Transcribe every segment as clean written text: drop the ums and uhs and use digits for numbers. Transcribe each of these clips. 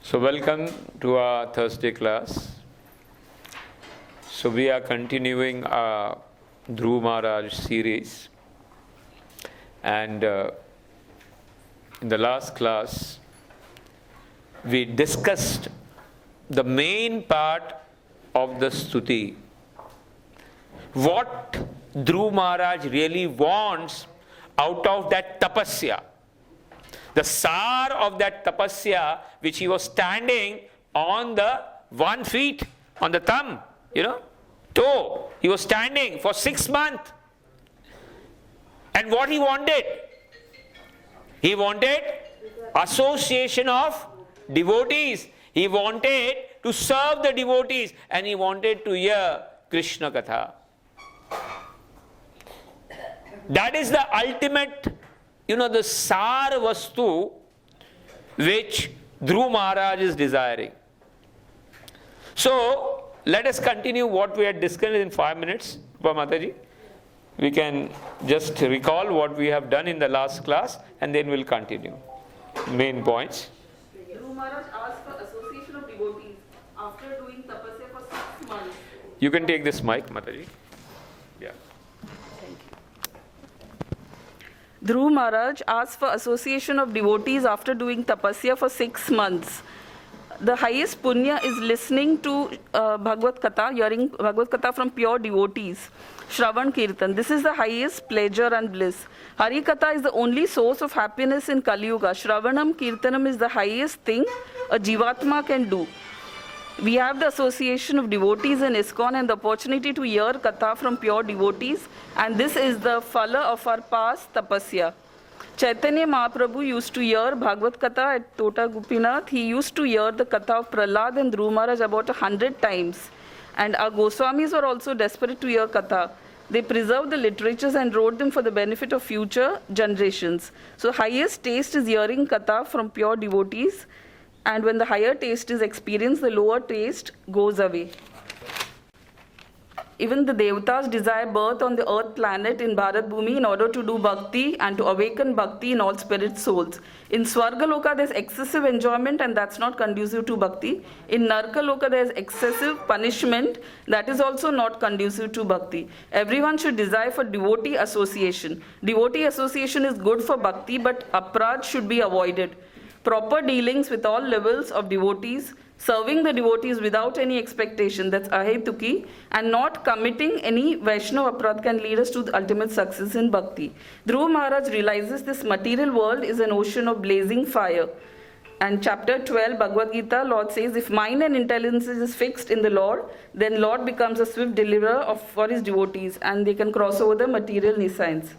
So welcome to our Thursday class. So we are continuing our Dhruva Maharaj series, and in the last class we discussed the main part of the stuti. What Dhruva Maharaj really wants out of that tapasya. The sar of that tapasya, which he was standing on the 1 feet, on the thumb, toe. He was standing for 6 months. And what he wanted? He wanted association of devotees. He wanted to serve the devotees, and he wanted to hear Krishna Katha. That is the ultimate, the sar vastu which Dhruva Maharaj is desiring. So, let us continue what we had discussed in 5 minutes. Mataji, we can just recall what we have done in the last class, and then we'll continue. Main points. Dhruva Maharaj asked for association of devotees after doing tapasya for 6 months. You can take this mic, Mataji. Yeah. Dhruva Maharaj asked for association of devotees after doing tapasya for 6 months. The highest punya is listening to Bhagavad Katha, hearing Bhagavad Katha from pure devotees. Shravan Kirtan. This is the highest pleasure and bliss. Hari Katha is the only source of happiness in Kali Yuga. Shravanam Kirtanam is the highest thing a Jivatma can do. We have the association of devotees in ISKCON and the opportunity to hear Katha from pure devotees, and this is the phala of our past tapasya. Chaitanya Mahaprabhu used to hear Bhagavad Katha at Tota Gopinath. He used to hear the Katha of Prahlad and Dhruva Maharaj about 100 times. And our Goswamis were also desperate to hear Katha. They preserved the literatures and wrote them for the benefit of future generations. So highest taste is hearing Katha from pure devotees. And when the higher taste is experienced, the lower taste goes away. Even the Devatas desire birth on the earth planet in Bharat Bhumi in order to do bhakti and to awaken bhakti in all spirit souls. In Swargaloka there is excessive enjoyment, and that's not conducive to bhakti. In Narkaloka there is excessive punishment, that is also not conducive to bhakti. Everyone should desire for devotee association. Devotee association is good for bhakti, but aparadh should be avoided. Proper dealings with all levels of devotees, serving the devotees without any expectation, that's ahetuki, and not committing any Vaishnava aparadh can lead us to the ultimate success in bhakti. Dhruva Maharaj realizes this material world is an ocean of blazing fire. And chapter 12, Bhagavad Gita, Lord says, if mind and intelligence is fixed in the Lord, then Lord becomes a swift deliverer for his devotees, and they can cross over the material nescience.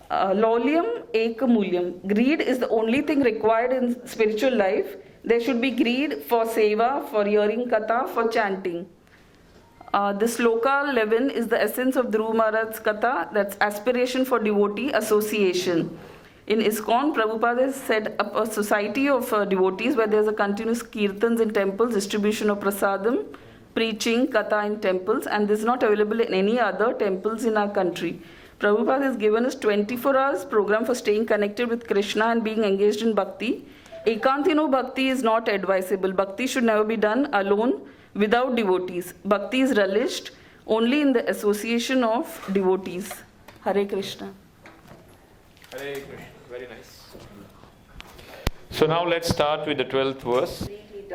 Laulyam ekamulyam. Greed is the only thing required in spiritual life. There should be greed for seva, for hearing katha, for chanting. This sloka 11 is the essence of Dhruva Maharaj's katha, that's aspiration for devotee association. In ISKCON, Prabhupada has set up a society of devotees where there is a continuous kirtans in temples, distribution of prasadam, preaching katha in temples, and this is not available in any other temples in our country. Prabhupada has given us 24 hours program for staying connected with Krishna and being engaged in bhakti. Ekantino bhakti is not advisable. Bhakti should never be done alone without devotees. Bhakti is relished only in the association of devotees. Hare Krishna. Hare Krishna. Very nice. So now let's start with the 12th verse.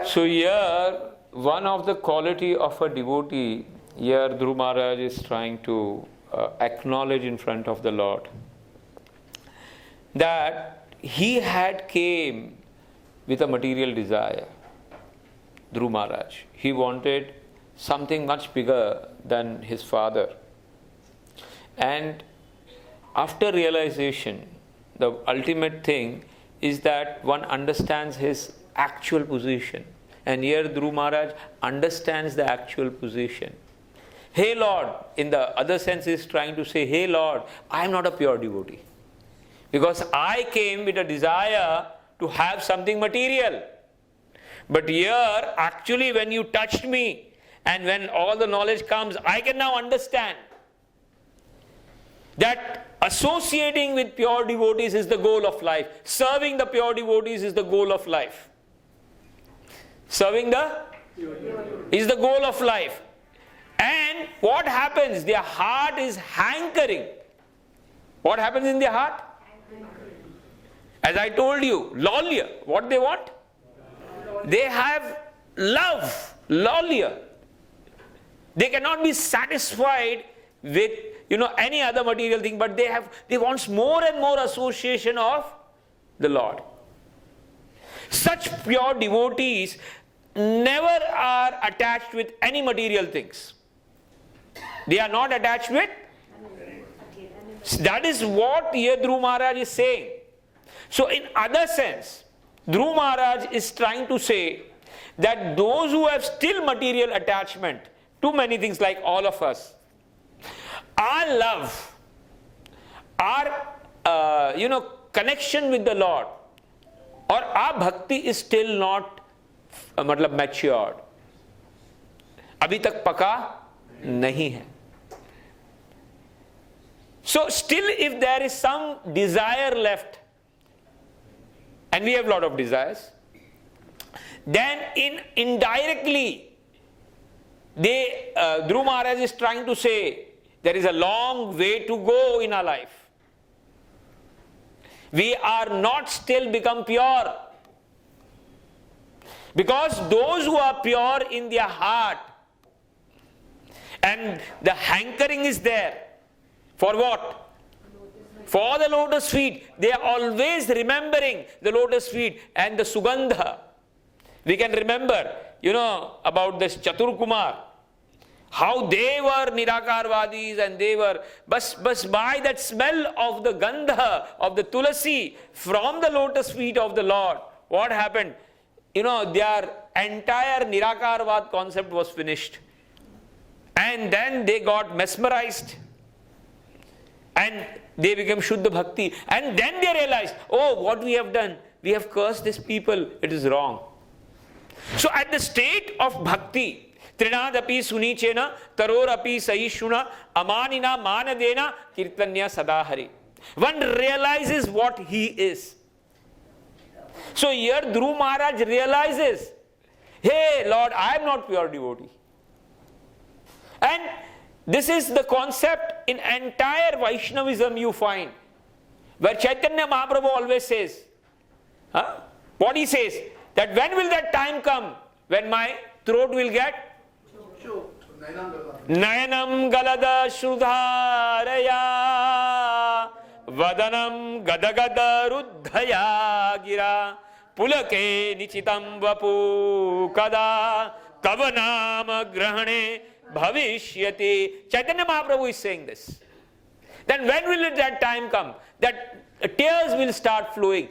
So here, one of the quality of a devotee, here Dhruva Maharaj is trying to acknowledge in front of the Lord that he had came with a material desire. Dhruva Maharaj, he wanted something much bigger than his father, and after realization, the ultimate thing is that one understands his actual position, and here Dhruva Maharaj understands the actual position. Hey Lord, in the other sense is trying to say, hey Lord, I am not a pure devotee. Because I came with a desire to have something material. But here, actually when you touched me, and when all the knowledge comes, I can now understand that associating with pure devotees is the goal of life. Serving the pure devotees is the goal of life. Serving is the goal of life. And what happens? Their heart is hankering. What happens in their heart? As I told you, lolia. What they want? They have love, lolia. They cannot be satisfied with any other material thing, but they want more and more association of the Lord. Such pure devotees never are attached with any material things. They are not attached with. That is what here Dhruva Maharaj is saying. So in other sense, Dhruva Maharaj is trying to say that those who have still material attachment to many things, like all of us, our love, our connection with the Lord, or our bhakti is still not matured. अभी तक पका नहीं है. So still, if there is some desire left, and we have a lot of desires, then indirectly, Dhruva Maharaj is trying to say there is a long way to go in our life. We are not still become pure. Because those who are pure in their heart, and the hankering is there, for what? For the lotus feet. They are always remembering the lotus feet and the sugandha. We can remember, about this Chatur Kumar, how they were Nirakarvadis, and they were, bas by that smell of the gandha, of the tulasi, from the lotus feet of the Lord, what happened? Their entire Nirakarvad concept was finished. And then they got mesmerized. And they became Shuddha Bhakti. And then they realized, oh, what we have done, we have cursed these people, it is wrong. So at the state of Bhakti, Trinadapi Sunichena, Tarorapi Saishuna, Amanina Manadena, Kirtanya Sadahari. One realizes what he is. So here Dhruva Maharaj realizes, hey Lord, I am not pure devotee. And this is the concept in entire Vaishnavism you find, where Chaitanya Mahaprabhu always says, what he says, that when will that time come when my throat will get Nayanam Galada Shrudharaya Vadanam Gadagada Ruddhaya Gira Pulake Nichitam Vapu Kada Tavanam Grahane Bhavishyati. Chaitanya Mahaprabhu is saying this. Then when will that time come? That tears will start flowing.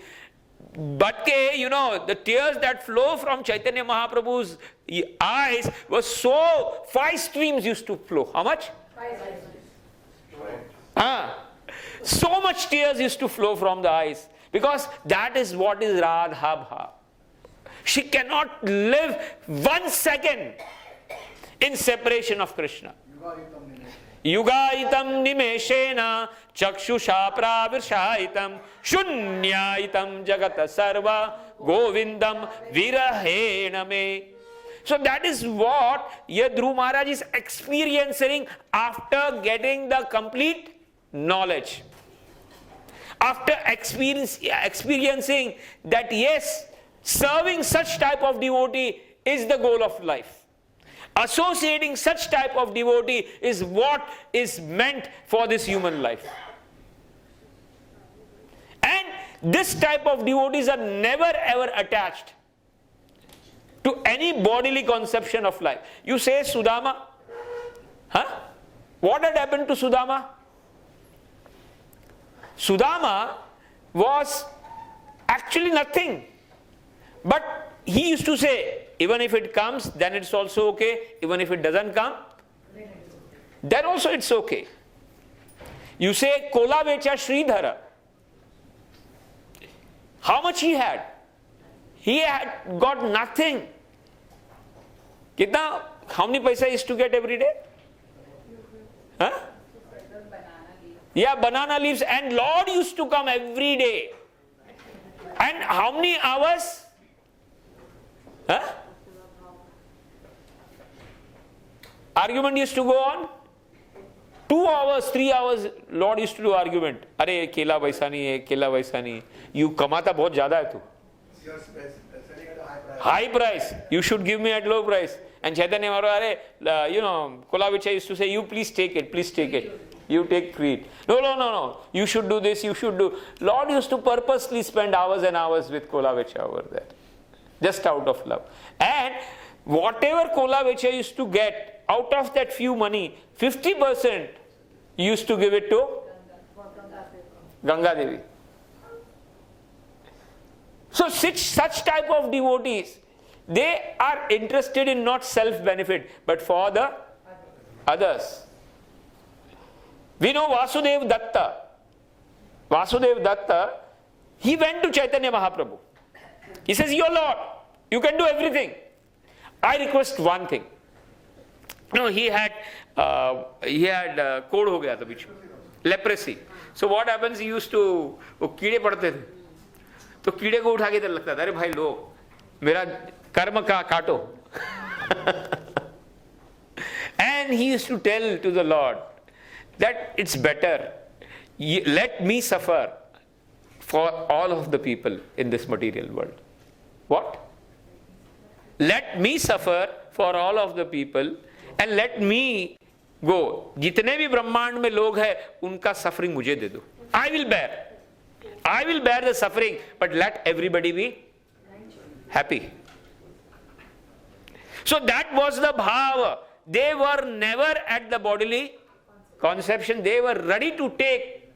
But the tears that flow from Chaitanya Mahaprabhu's eyes was so, 5 streams used to flow. How much? 5. So much tears used to flow from the eyes. Because that is what is Radha Bha. She cannot live 1 second in separation of Krishna. Yugaitam nimeshena chakshusha pravirshaitam shunyaitam jagata sarva govindam virahena me. So that is what Dhruva Maharaj is experiencing after getting the complete knowledge. After experiencing that yes, serving such type of devotee is the goal of life. Associating such type of devotee is what is meant for this human life. And this type of devotees are never ever attached to any bodily conception of life. You say Sudama? What had happened to Sudama? Sudama was actually nothing. But he used to say, even if it comes, then it's also okay. Even if it doesn't come, then also it's okay. You say, Kola Vecha Sridhara. How much he had? He had got nothing. Kitna? How many paisa he used to get every day? Yeah, banana leaves. And Lord used to come every day. And how many hours? Argument used to go on. 2 hours, 3 hours, Lord used to do argument. अरे केला वैसा नहीं है, केला वैसा नहीं. You कमाता बहुत ज़्यादा है तू. High price. You should give me at low price. And Chaitanya Maharaj, Kolavicha used to say, you please take it, please take it. You take treat. No. You should do this, you should do. Lord used to purposely spend hours and hours with Kolavicha over there. Just out of love. And whatever Kolavicha used to get, out of that few money, 50% he used to give it to Ganga Devi. So such type of devotees, they are interested in not self-benefit, but for the others. We know Vasudev Datta. Vasudev Datta, he went to Chaitanya Mahaprabhu. He says, "Your Lord, you can do everything. I request one thing." No, he had कोढ़ हो गया था बीच में, leprosy. So what happens? He used to, वो कीड़े पड़ते थे, तो कीड़े को उठा के इधर लगता था, अरे भाई लो मेरा कर्म का काटो. And he used to tell to the Lord that it's better, let me suffer for all of the people in this material world. What? Let me suffer for all of the people and let me go. जितने भी ब्रह्मांड में लोग हैं उनका suffering मुझे दे दो. I will bear the suffering, but let everybody be happy. So that was the bhava. They were never at the bodily conception. They were ready to take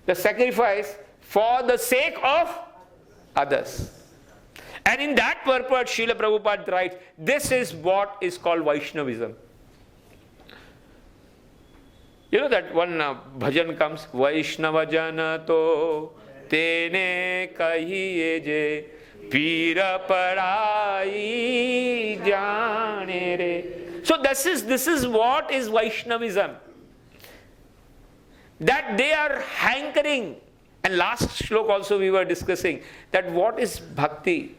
the sacrifice for the sake of others. And in that purport, Srila Prabhupada writes, this is what is called Vaishnavism. You know that one bhajan comes, Vaishnava jana to tene kahiye je pira padai jane re. So this is what is Vaishnavism. That they are hankering. And last shlok also we were discussing that what is bhakti,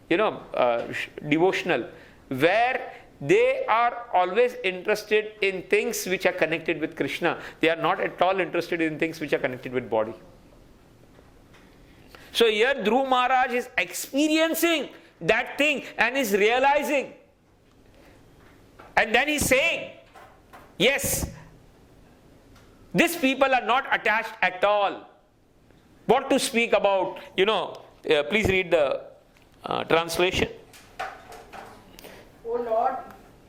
devotional, where they are always interested in things which are connected with Krishna. They are not at all interested in things which are connected with body. So here Dhruva Maharaj is experiencing that thing and is realizing. And then he's saying, yes, these people are not attached at all. What to speak about, please read the translation. O Lord,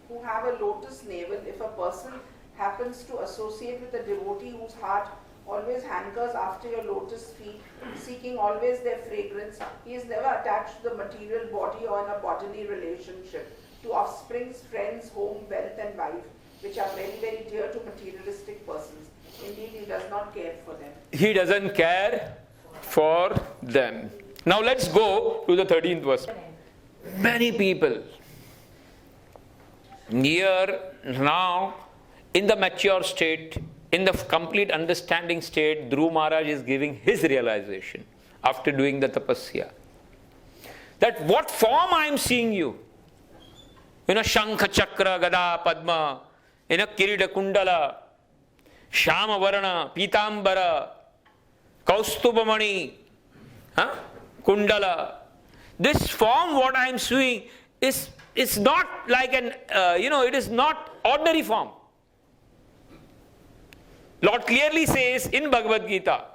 who have a lotus navel, if a person happens to associate with a devotee whose heart always hankers after your lotus feet, seeking always their fragrance, he is never attached to the material body or in a bodily relationship, to offsprings, friends, home, wealth and wife, which are very, very dear to materialistic persons. Indeed, he does not care for them. He doesn't care for them. Now let's go to the 13th verse. Many people here now in the mature state, in the complete understanding state, Dhruva Maharaj is giving his realization after doing the tapasya. That what form I am seeing you. Shankha Chakra, Gada, Padma, Kirida Kundala, Shama Varana, Pitambara, Kaustubamani, Kundala. This form, what I am seeing, is not like it is not ordinary form. Lord clearly says in Bhagavad Gita,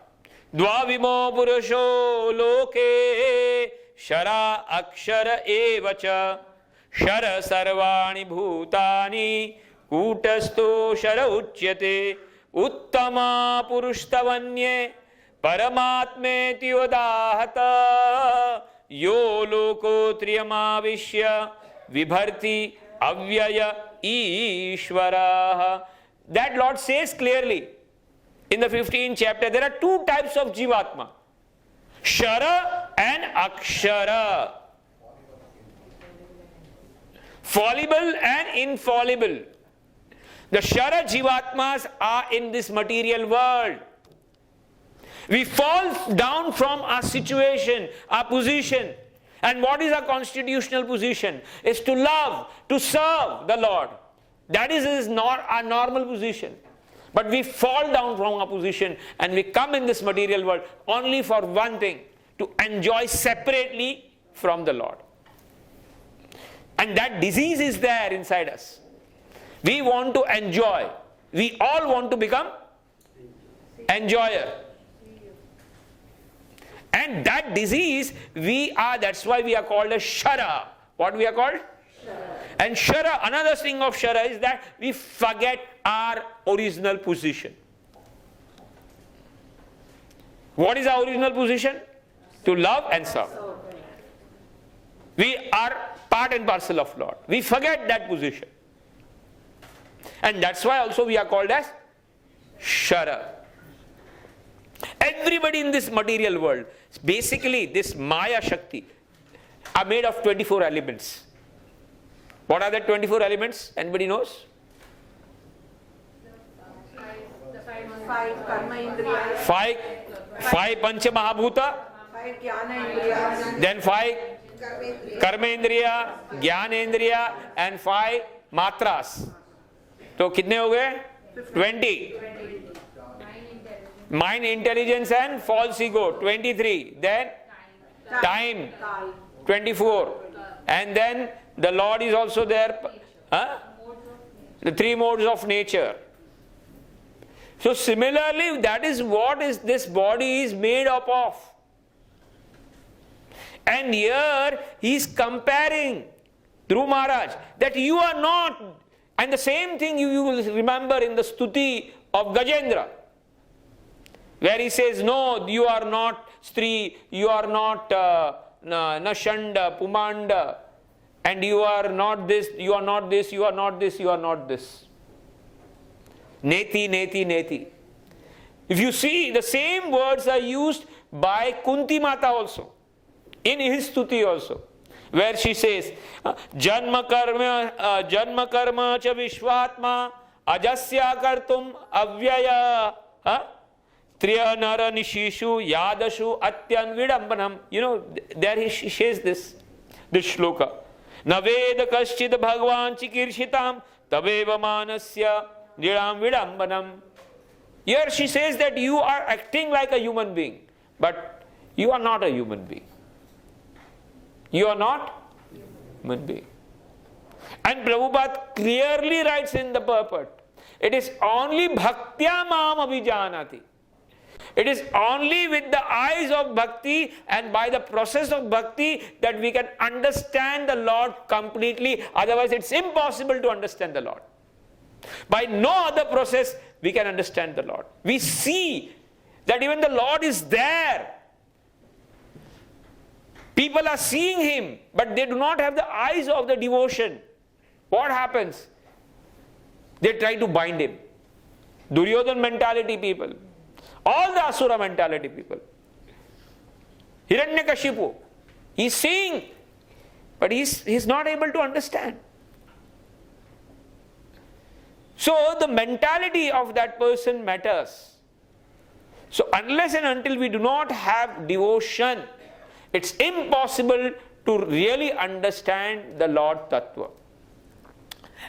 Dvavimo Purusho Loke Shara Akshara Evacha Shara Sarvani Bhutani Kutasto Shara Uchyate Uttama Purushtavanye Paramatme Tiyodahata Yo Loko Triyamavishya Vibharti Avyaya Ishvaraha. That Lord says clearly in the 15th chapter, there are two types of Jivatma. Shara and Akshara. Fallible and infallible. The Shara Jivatmas are in this material world. We fall down from our situation, our position. And what is our constitutional position? Is to love, to serve the Lord. That is not our normal position. But we fall down from our position and we come in this material world only for one thing, to enjoy separately from the Lord. And that disease is there inside us. We want to enjoy. We all want to become enjoyer. And that disease, that's why we are called a Shara. What we are called? Shara. And Shara, another thing of Shara is that we forget our original position. What is our original position? To love and serve. We are part and parcel of Lord. We forget that position. And that's why also we are called as Shara. Everybody in this material world, basically this Maya Shakti, are made of 24 elements. What are the 24 elements? Anybody knows? Five karma indriyas. Five Pancha Mahabhuta. Five jnana indriyas. Then 5 Karma Indriya, Jnana Indriya, and 5 Matras. So कितने हो गए? 20. Mind, intelligence and false ego, 23. Then time, 24. And then the Lord is also there. The 3 modes of nature. So similarly, that is what this body is made up of. And here he is comparing, Dhruva Maharaj, that you are not. And the same thing you will remember in the Stuti of Gajendra, where he says, no, you are not Stri, you are not Nashanda, Pumanda, and you are not this, you are not this, you are not this, you are not this. Neti, neti, neti. If you see, the same words are used by Kunti Mata also, in his Stuti also, where she says, Janma karma cha vishvatma ajasya kartum avyaya triya nara nishishu yadashu atyan vidambanam. You know, there she says this shloka. Naveda kaschid bhagwan chikirshitam taveva manasya nidam vidambanam. Here she says that you are acting like a human being, but you are not a human being. You are not human being. And Prabhupada clearly writes in the purport, it is only bhaktya mam abhijanati. It is only with the eyes of bhakti and by the process of bhakti that we can understand the Lord completely. Otherwise it's impossible to understand the Lord. By no other process we can understand the Lord. We see that even the Lord is there. People are seeing him, but they do not have the eyes of the devotion. What happens? They try to bind him. Duryodhan mentality people. All the Asura mentality people. Hiranyakashipu. He is seeing, but he is not able to understand. So the mentality of that person matters. So unless and until we do not have devotion, it's impossible to really understand the Lord Tattva.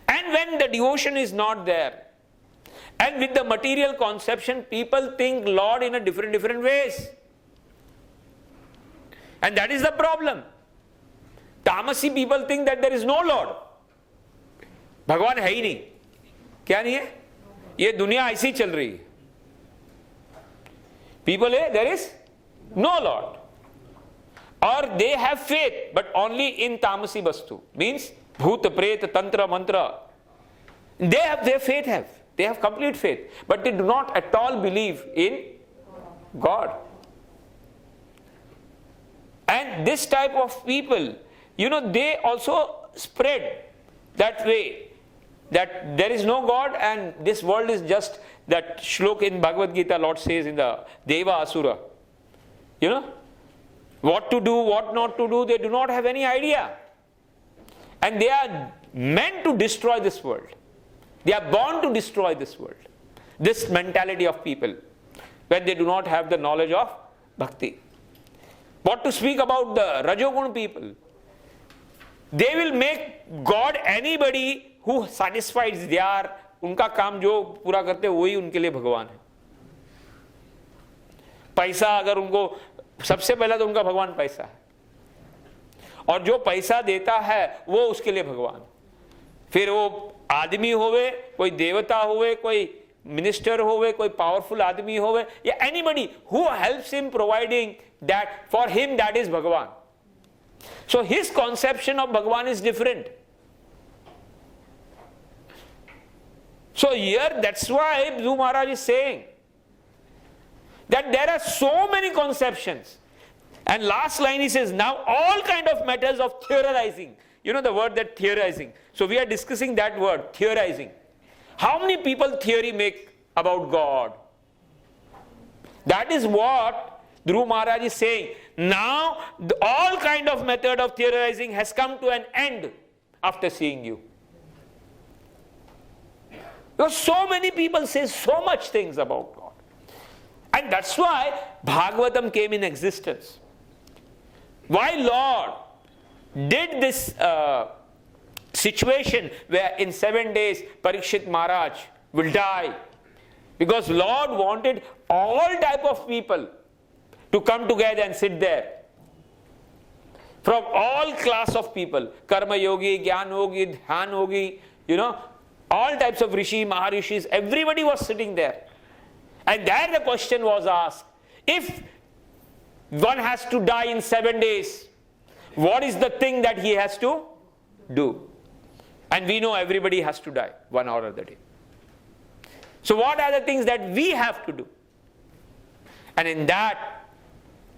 And when the devotion is not there, and with the material conception, people think Lord in a different ways. And that is the problem. Tamasi people think that there is no Lord. Bhagwan hai hi nahi. क्या नहीं है? ये दुनिया ऐसी चल रही है. People say there is no Lord. Or they have faith, but only in tamasi vastu. Means bhuta, preta, tantra, mantra. They have their faith have. They have complete faith. But they do not at all believe in God. And this type of people, they also spread that way. That there is no God and this world is just that shlok in Bhagavad Gita, Lord says in the Deva Asura. What to do, what not to do, they do not have any idea. And they are meant to destroy this world. They are born to destroy this world. This mentality of people, when they do not have the knowledge of bhakti. What to speak about the Rajogun people? They will make God anybody who satisfies their, उनका काम जो पूरा करते वही उनके लिए भगवान है। पैसा अगर उनको, सबसे पहला तो उनका भगवान पैसा है, और जो पैसा देता है वो उसके लिए भगवान। फिर वो आदमी होवे, कोई देवता होवे, कोई मिनिस्टर होवे, कोई पावरफुल आदमी होवे, या anybody who helps him providing that, for him that is भगवान। सो हिज कॉन्सेप्शन ऑफ भगवान is different. So here, that's why Dhruva Maharaj is saying that there are so many conceptions. And last line he says, now all kind of matters of theorizing. You know the word that theorizing. So we are discussing that word, theorizing. How many people theory make about God? That is what Dhruva Maharaj is saying. Now all kind of method of theorizing has come to an end after seeing you. Because so many people say so much things about God. And that's why Bhagavatam came in existence. Why Lord did this situation where in 7 days Parikshit Maharaj will die? Because Lord wanted all type of people to come together and sit there. From all class of people, Karma Yogi, Gyan Yogi, Dhyan Yogi, all types of Rishi, Maharishis, everybody was sitting there. And there the question was asked, if one has to die in 7 days, what is the thing that he has to do? And we know everybody has to die 1 hour of the day. So what are the things that we have to do? And in that,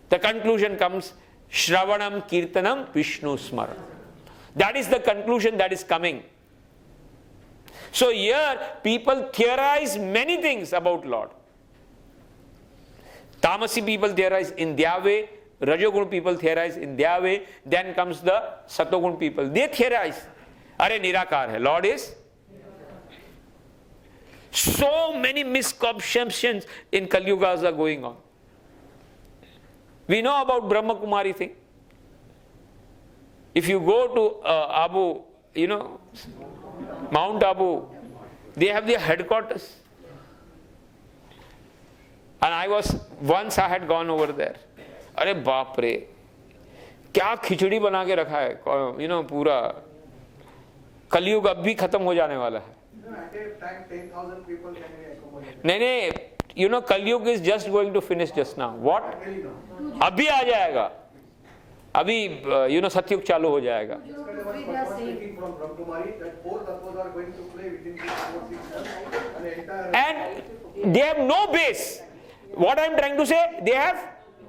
the conclusion comes, Shravanam Kirtanam Vishnu Smaranam. That is the conclusion that is coming. So here people theorize many things about Lord. Tamasi people theorize in their way, Rajogun people theorize in their way, then comes the Satogun people. They theorize, Are Nirakar hai, Lord is. So many misconceptions in Kali Yugas are going on. We know about Brahma Kumari thing. If you go to Abu, Mount Abu, they have their headquarters. And once I had gone over there. अरे बाप रे, क्या खिचड़ी बना के रखा है, पूरा कलयुग अब भी खत्म हो जाने वाला है। नहीं, कलयुग is just going to finish just now. What? अभी आ जाएगा, अभी सतयुग चालू हो जाएगा। And they have no base. What I am trying to say, they have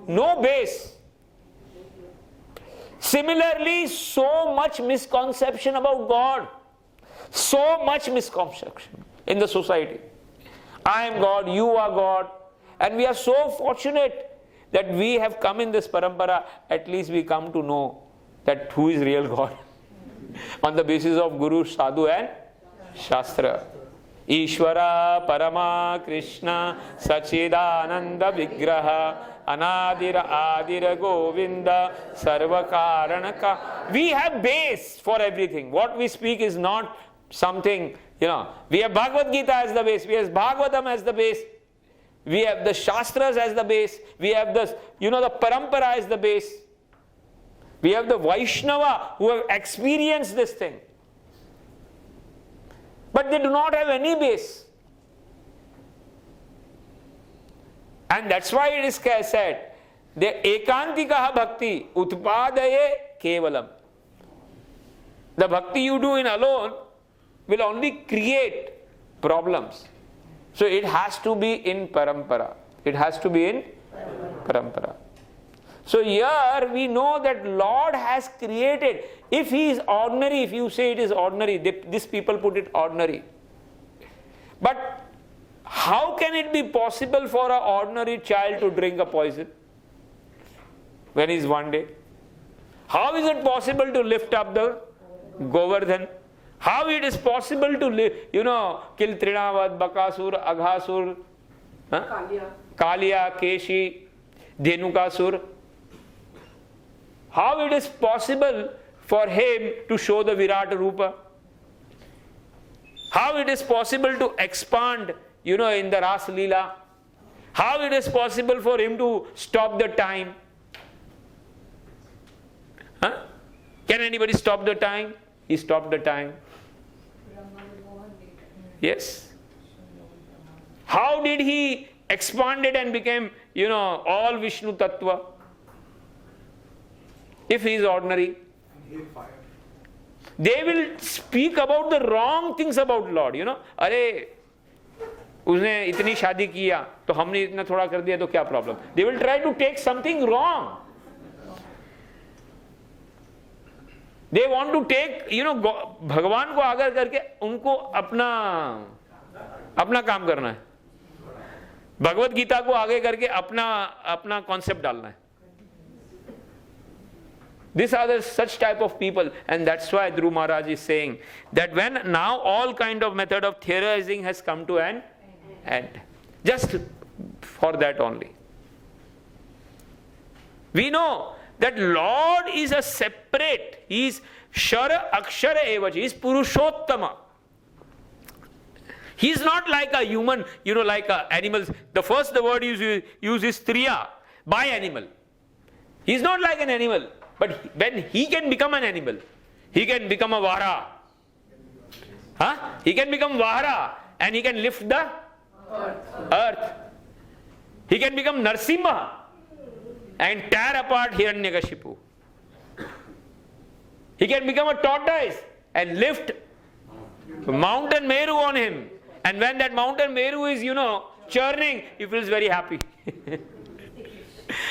no base. Similarly, so much misconception about God, so much misconception in the society. I am God, you are God, and we are so fortunate that we have come in this parampara. At least we come to know that who is real God on the basis of Guru, Sadhu and Shastra. Ishvara Parama Krishna Sachidananda Vigraha Anadira Adira Govinda Sarva Karanaka. We have base for everything. What we speak is not something, we have Bhagavad Gita as the base, we have Bhagavatam as the base, we have the Shastras as the base, we have the Parampara as the base, we have the Vaishnava who have experienced this thing. But they do not have any base. And that's why it is said, the ekantikaha bhakti utpadaye kevalam. The bhakti you do in alone will only create problems. So it has to be in parampara. It has to be in parampara. So here we know that Lord has created. If He is ordinary, if you say it is ordinary, these people put it ordinary. But how can it be possible for an ordinary child to drink a poison when he is 1 day? How is it possible to lift up the Govardhan? How it is possible to kill Trinavad, Bakasur, Aghasur, Kaliya, Keshi, Dhenukasur? How it is possible for him to show the Virat Rupa? How it is possible to expand, in the Ras Leela? How it is possible for him to stop the time? Huh? Can anybody stop the time? He stopped the time. Yes. How did he expand it and became, all Vishnu Tattva? If he is ordinary. They will speak about the wrong things about Lord, अरे उसने इतनी शादी किया तो हमने इतना थोड़ा कर दिया तो क्या problem? They will try to take something wrong. They want to take, भगवान को आगे करके उनको अपना काम करना है. भगवत गीता को आगे करके अपना कॉन्सेप्ट डालना है. These are the such type of people, and that's why Dhruva Maharaj is saying that when now all kind of method of theorizing has come to an end, just for that only. We know that Lord is a separate, He is Shara Akshara Evacha, He is Purushottama. He is not like a human, like animals. The word used is Striya, by animal. He is not like an animal. But when he can become an animal, he can become a Vara. He can become Vara and he can lift the earth. He can become Narsimha and tear apart Hiranyakashipu. He can become a tortoise and lift mountain Meru on him. And when that mountain Meru is, churning, he feels very happy.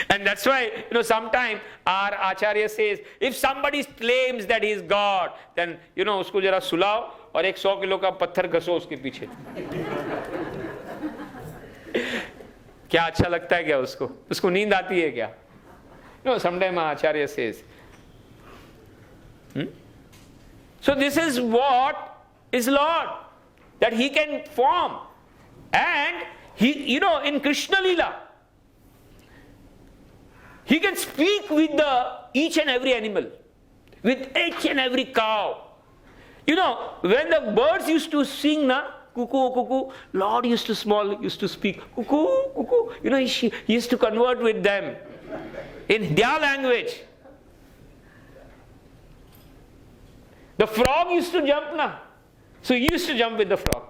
And that's why, sometimes our Acharya says, if somebody claims that he is God, then, उसको जरा सुलाओ और 100 kilo का पत्थर घसो उसके पीछे. क्या अच्छा लगता है क्या उसको? उसको नींद आती है क्या? Sometimes our Acharya says. So this is what is Lord, that He can form. And He, in Krishna Leela, He can speak with each and every animal, with each and every cow. When the birds used to sing, cuckoo, cuckoo, Lord used to speak, cuckoo, cuckoo. He used to convert with them in their language. The frog used to jump, so he used to jump with the frog.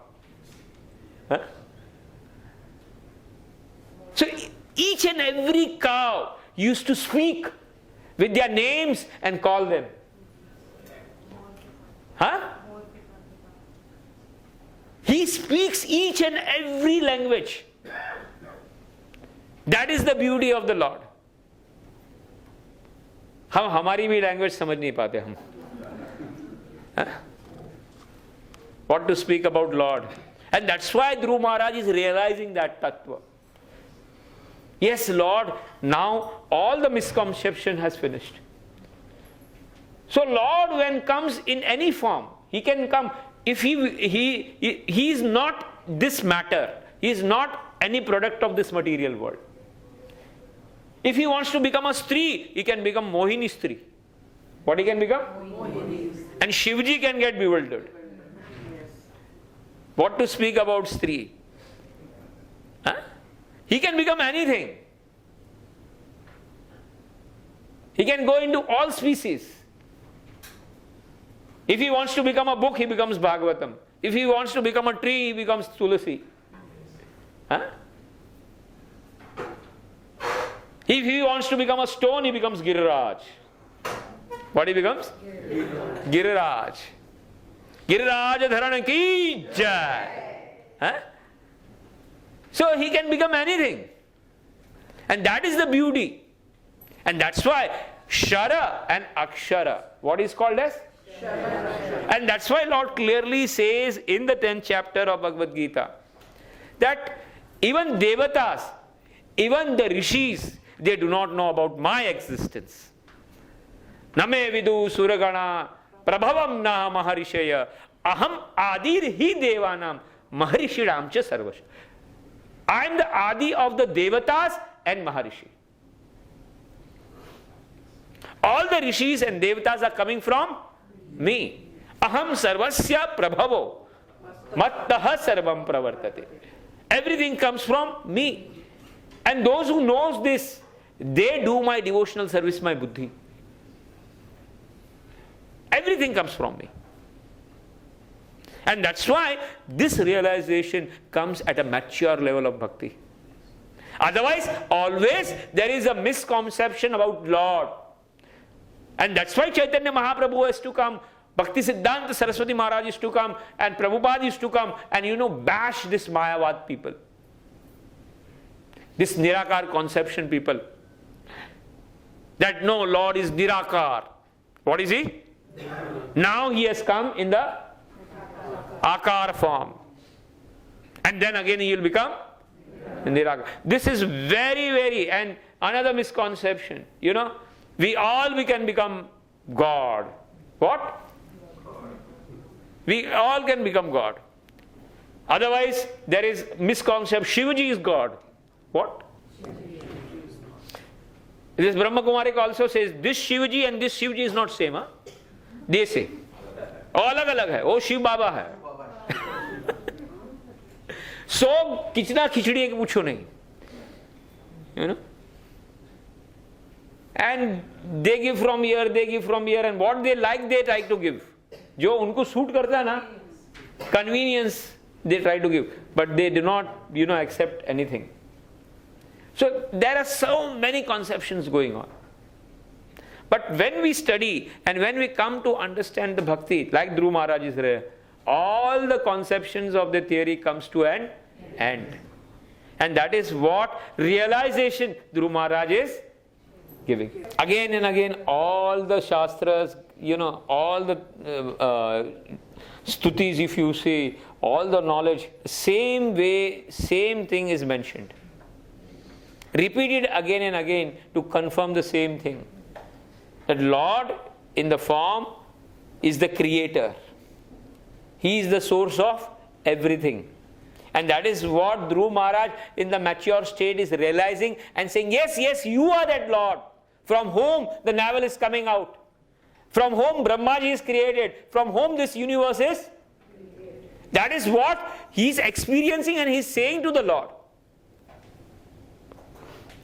So each and every cow used to speak with their names and call them. He speaks each and every language. That is the beauty of the Lord. हम हमारी भी language समझ नहीं पाते हम. What to speak about Lord? And that's why Dhruva Maharaj is realizing that tattva. Yes, Lord, now all the misconception has finished. So Lord, when comes in any form, He can come. If he is not this matter, He is not any product of this material world. If He wants to become a Stri, He can become Mohini Stri. What He can become? Mohini. And Shivji can get bewildered. What to speak about Stri? He can become anything. He can go into all species. If he wants to become a book, he becomes Bhagavatam. If he wants to become a tree, he becomes Tulasi. If he wants to become a stone, he becomes Giriraj. What he becomes? Giriraj. Giriraj Dharan ki jai. So he can become anything. And that is the beauty. And that's why Shara and Akshara, what is called as? Shara. And that's why Lord clearly says in the 10th chapter of Bhagavad Gita that even Devatas, even the Rishis, they do not know about my existence. Name vidu suragana prabhavam na maharishaya aham adir hi devanam maharishiram cha sarvasha. I am the Adi of the Devatas and Maharishi. All the Rishis and Devatas are coming from me. Aham sarvasya prabhavo. Mattaha sarvam pravartate. Everything comes from me. And those who knows this, they do my devotional service, my buddhi. Everything comes from me. And that's why this realization comes at a mature level of bhakti. Otherwise, always there is a misconception about Lord. And that's why Chaitanya Mahaprabhu has to come, Bhakti Siddhanta Saraswati Maharaj is to come, and Prabhupada is to come, and bash this Mayavad people. This Nirakar conception people. That no, Lord is Nirakar. What is He? Now He has come in the Akar form. And then again He will become Nirakar. This is very, very, and another misconception. We can become God. What? We all can become God. Otherwise, there is misconception. Shivaji is God. What? This Brahma Kumarik also says, this Shivaji and this Shivaji is not same. Huh? They say. अलग अलग है, वो शिव बाबा है. So, Kitchener खिचड़ी है कि पूछो नहीं. And they give from here, and what they like, they try to give. जो उनको सूट करता है ना, convenience, they try to give. But they do not, accept anything. So, there are so many conceptions going on. But when we study and when we come to understand the bhakti, like Dhruva Maharaj is there, all the conceptions of the theory comes to an end. And that is what realization Dhruva Maharaj is giving. Again and again, all the Shastras, all the stutis, if you see, all the knowledge, same way, same thing is mentioned. Repeated again and again to confirm the same thing. That Lord in the form is the creator. He is the source of everything. And that is what Dhruva Maharaj in the mature state is realizing and saying, yes, you are that Lord from whom the navel is coming out. From whom Brahmaji is created. From whom this universe is. That is what he is experiencing and he is saying to the Lord.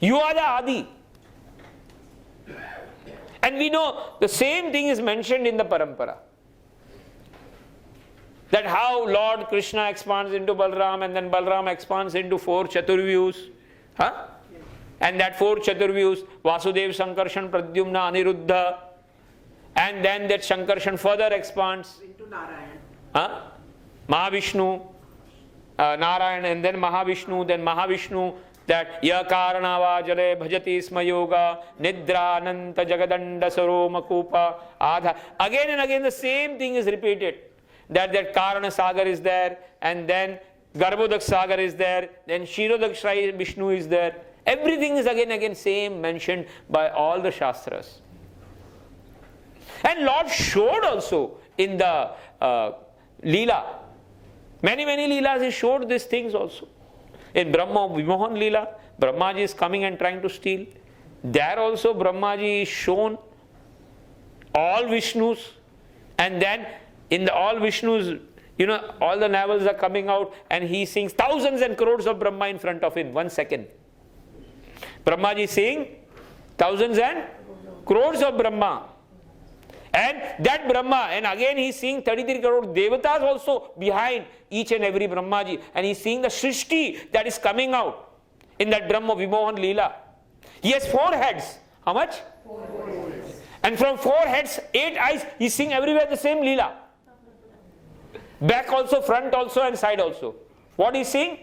You are the Adi. And we know the same thing is mentioned in the Parampara. That how Lord Krishna expands into Balram and then Balram expands into 4 Chaturvyus. Huh? And that 4 Chaturvyus, Vasudev, Sankarshan, Pradyumna, Aniruddha. And then that Sankarshan further expands. Into Narayan. Huh? Mahavishnu, Narayan and then Mahavishnu. That ya karanava jale bhajati isma yoga nidra ananta jagadanda saroma kupa adha. Again and again the same thing is repeated. That Karana Sagar is there, and then Garbhodak Sagar is there, then Shirodak Shri Vishnu is there. Everything is again same mentioned by all the Shastras. And Lord showed also in the Leela. Many Leelas He showed these things also. In Brahma Vimohan Leela, Brahmaji is coming and trying to steal. There also Brahmaji is shown all Vishnus, and then in all Vishnus, all the navels are coming out and he sings thousands and crores of Brahma in front of him, 1 second. Brahmaji is saying thousands and crores of Brahma. And that Brahma, and again he is seeing 33 crore Devatas also behind each and every Brahmaji. And he is seeing the Srishti that is coming out in that Brahma Vimohan Leela. He has 4 heads. How much? 4 heads. And from 4 heads, 8 eyes, he is seeing everywhere the same Leela. Back also, front also and side also. What is he seeing?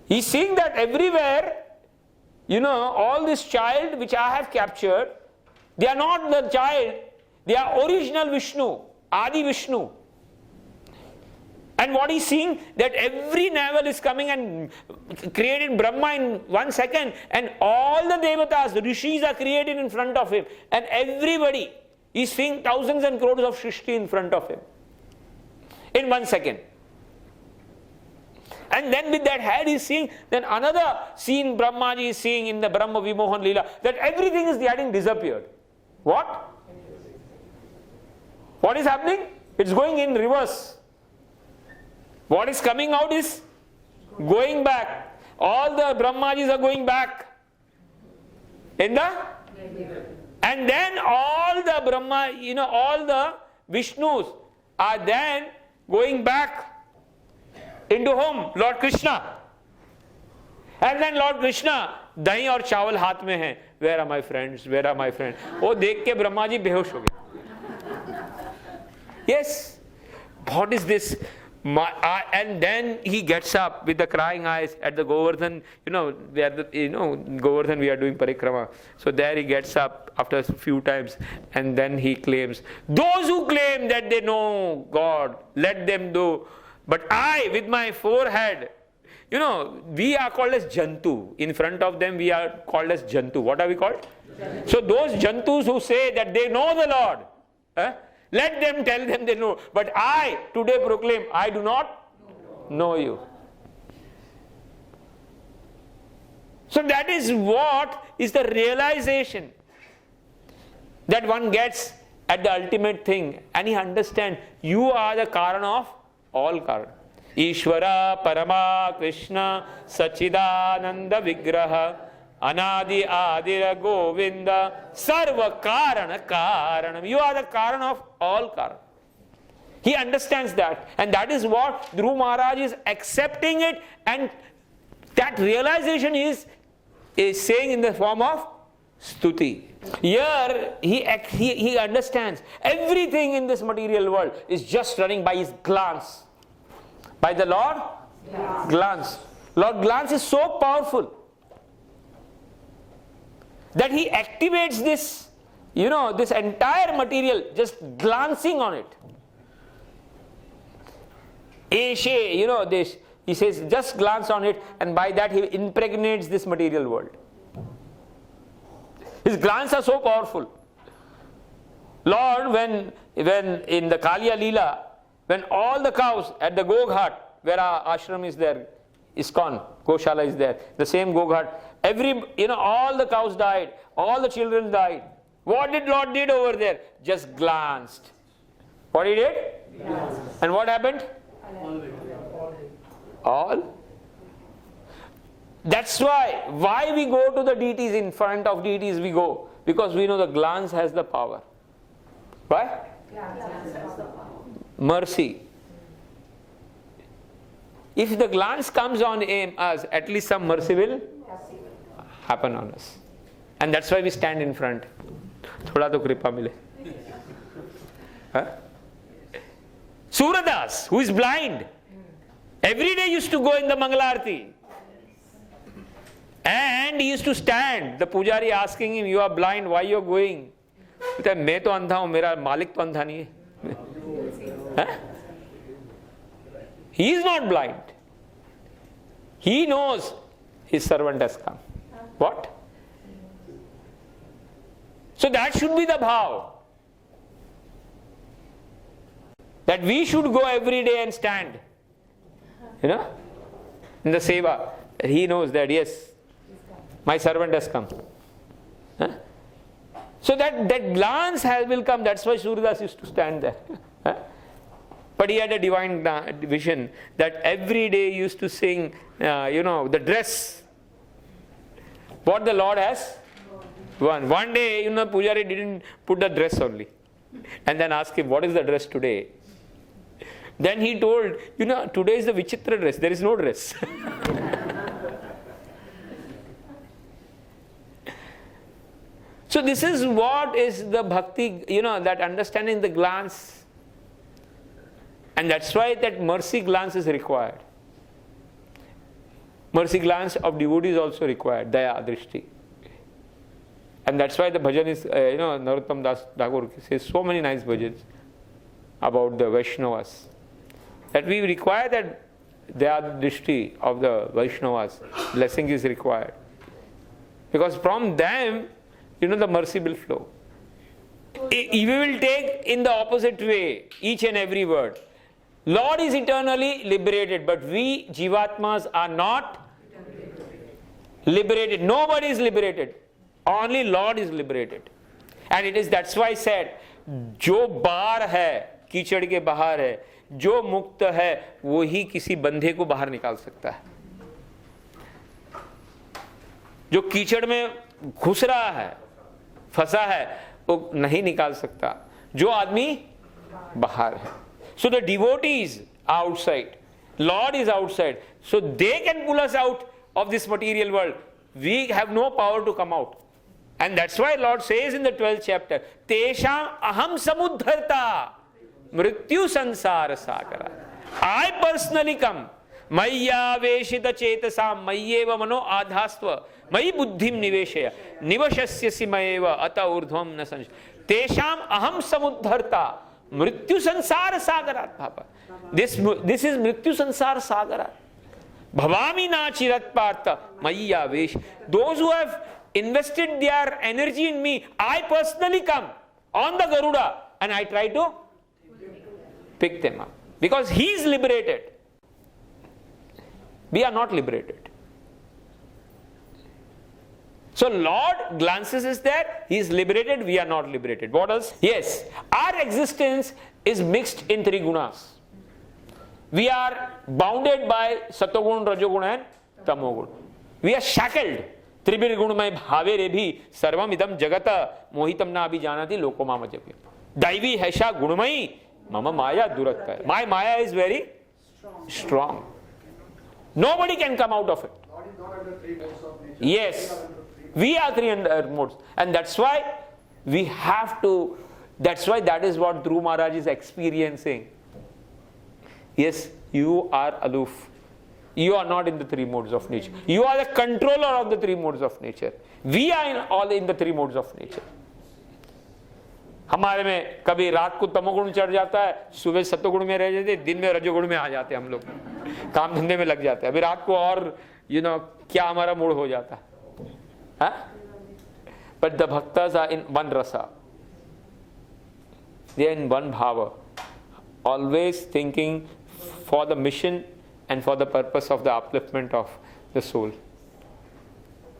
He is seeing that everywhere, all this child which I have captured, they are not the child, they are original Vishnu, Adi Vishnu. And what he is seeing, that every navel is coming and created Brahma in 1 second, and all the Devatas, the Rishis are created in front of him, and everybody is seeing thousands and crores of Shrishti in front of him in 1 second. And then with that head he is seeing, then another scene Brahmaji is seeing in the Brahma Vimohan Leela, that everything is getting disappeared. What? What is happening? It's going in reverse. What is coming out is going back. All the Brahmajis are going back. And then all the Brahma, all the Vishnus are then going back into whom? Lord Krishna. And then Lord Krishna, dahi aur chawal haath mein hai. Where are my friends? Where are my friends? वो देख के ब्रह्मा जी बेहोश हो गए. Yes. What is this? And then he gets up with the crying eyes at the Govardhan. Govardhan we are doing parikrama. So there he gets up after a few times, and then he claims, those who claim that they know God, let them do. But I, with my forehead, we are called as Jantu. In front of them, we are called as Jantu. What are we called? Jantu. So those Jantus who say that they know the Lord, let them tell them they know. But I today proclaim, I do not know you. So that is what is the realization that one gets at the ultimate thing. And he understands, you are the Karana of all Karana. Ishvara Parama Krishna Sachidananda Vigraha Anadi Adira Govinda Sarva Karana Karanam. You are the Karana of all Karana. He understands that, and that is what Dhruva Maharaj is accepting it, and that realization is saying in the form of stuti. Here he understands everything in this material world is just running by his glance. By the Lord glance. Lord glance is so powerful that he activates this, this entire material just glancing on it. Eshe, this, he says, just glance on it, and by that he impregnates this material world. His glance are so powerful. Lord, when in the Kaliya Leela, when all the cows at the Goghat, where our ashram is there, ISKCON, Goshala is there, the same Goghat, all the cows died, all the children died. What did Lord did over there? Just glanced. What he did? Glanced. And what happened? All. That's why we go to the deities, in front of deities we go, because we know the glance has the power. Why? Mercy. If the glance comes on us, at least some mercy will happen on us. And that's why we stand in front. Thoda to kripa mile. Suradas, who is blind, every day used to go in the Mangalarti. And he used to stand. The pujari asking him, you are blind, why you are going? He said, मैं तो अंधा हूँ, मेरा मालिक तो अंधा नहीं है. He is not blind. He knows his servant has come. What? So that should be the bhav. That we should go every day and stand. In the seva. He knows that, yes, my servant has come. So that glance will come. That's why Suryadas used to stand there. But he had a divine vision that every day he used to sing, the dress. What the Lord has won. One day, Pujari didn't put the dress only. And then asked him, what is the dress today? Then he told, today is the Vichitra dress. There is no dress. So this is what is the bhakti, that understanding the glance. And that's why that mercy glance is required. Mercy glance of devotee is also required, daya, drishti. And that's why the bhajan is, Narottam Das Thakur says so many nice bhajans about the Vaishnavas. That we require that daya, drishti of the Vaishnavas, blessing is required. Because from them, the mercy will flow. We will take in the opposite way each and every word. Lord is eternally liberated, but we Jivatmas are not liberated. Nobody is liberated. Only Lord is liberated. And that's why I said, Jo bar hai, कीचड़ के बाहर है, जो मुक्त है वो ही किसी बंधे को बाहर निकाल सकता है। जो कीचड़ में घुस रहा है, फंसा है, वो नहीं निकाल सकता, जो आदमी बाहर है। So the devotees outside, Lord is outside, so they can pull us out of this material world. We have no power to come out. And that's why Lord says in the 12th chapter, Tesham aham samuddharta mrityu sansara sagara. I personally come. Maya veshita chetasam mayyeva mano adhastva mayi buddhim niveshaya nivashasyasi mayeva ata urdhvam na sansh. Tesham aham samuddharta mrityu sansara sagarat. Bhava. This is mrityu sansara sagarat. Bhavami na chirat partha maya vesh. Those who have invested their energy in me, I personally come on the Garuda and I try to pick them up. Because he is liberated. We are not liberated. So Lord glances is there, he is liberated, we are not liberated. What else? Yes, our existence is mixed in three gunas. We are bounded by Satogun, Rajogun and Tamogun. We are shackled. त्रिभिर गुणमय भावे रे भी सर्वम इदम जगत मोहितम ना अभिजानाति लोको माम जपे. दैवी हैषा गुणमयी मम माया दुरत्ता. My maya is very strong. Nobody can come out of it. Yes, we are three modes, and that's why we have to. That's why that is what Dhruva Maharaj is experiencing. Yes, you are aloof. You are not in the three modes of nature. You are the controller of the three modes of nature. We are all in the three modes of nature. हमारे में कभी रात को तमोगुण चढ़ जाता है, सुबह सतोगुण में रह जाते, दिन में रजोगुण में आ जाते हम लोग, काम धंधे में लग जाते हैं. अभी रात को और क्या हमारा मूड हो जाता है. But the bhaktas are in one rasa. They are in one bhava, always thinking for the mission and for the purpose of the upliftment of the soul.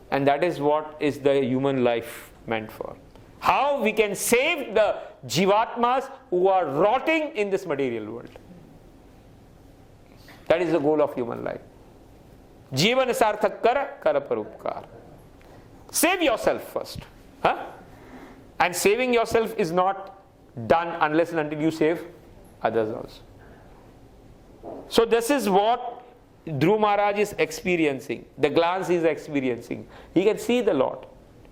And that is what is the human life meant for. How we can save the jivatmas who are rotting in this material world. That is the goal of human life. Jivan sarthak kara parupkar. Save yourself first. And saving yourself is not done unless and until you save others also. So this is what Dhruva Maharaj is experiencing. The glance he is experiencing. He can see the Lord.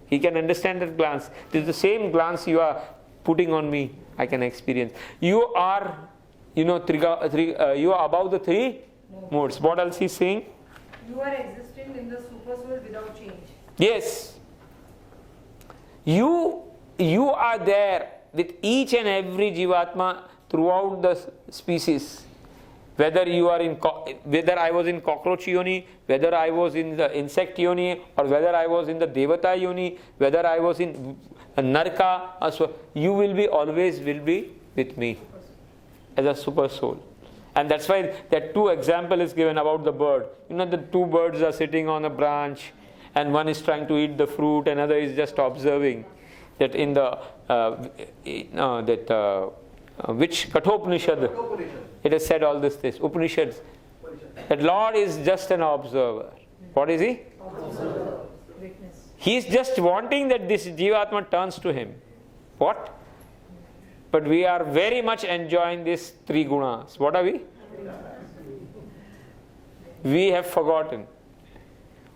He can understand that glance. It is the same glance you are putting on me. I can experience. You are, you are above the three modes. What else he is saying? You are existing in the super soul without change. Yes. You are there with each and every jivatma throughout the species. Whether I was in cockroach yoni, whether I was in the insect yoni, or whether I was in the devata yoni, whether I was in narka, so you always will be with me as a super soul. And that's why that two example is given about the bird. The two birds are sitting on a branch, and one is trying to eat the fruit, another is just observing. That in the which Kathopanishad, it has said all this Upanishads, that Lord is just an observer. What is he? Observer. He is just wanting that this Jivatma turns to him. What? But we are very much enjoying these three gunas. What are we? We have forgotten.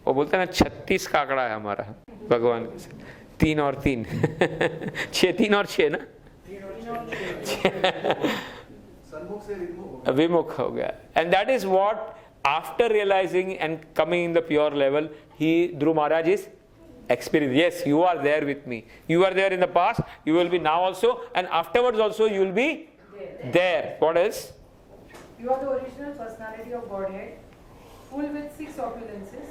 वो बोलते हैं ना 36 का आंकड़ा है हमारा भगवान के साथ. 3 और 3 6 3 और 6 ना विमुख हो गया. And that is what, after realizing and coming in the pure level, Dhruva Maharaj is experiencing. Yes, you are there with me. You are there in the past, you will be now also, and afterwards also you will be there. What else? You are the original personality of Godhead, full with 6 opulences,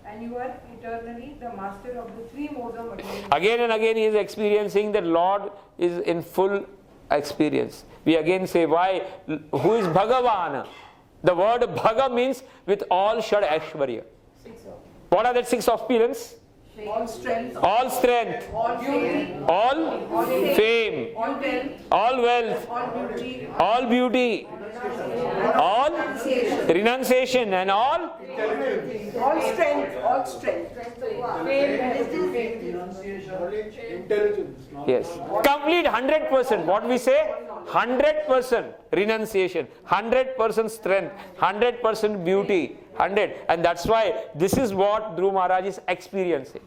and you are eternally the master of the 3 modes of material. Again and again he is experiencing that Lord is in full experience. We again say, why? Who is Bhagavan? The word Bhaga means with all Shad Aishwarya. 6 What are the 6 opulence? all strength, all strength, all fame, all fame, all wealth, all wealth, all beauty, all renunciation, and all strength, all strength. Intelligence. yes, complete 100%. What we say? 100% renunciation, 100% strength, 100% beauty, 100. And that's why this is what Dhruva Maharaj is experiencing.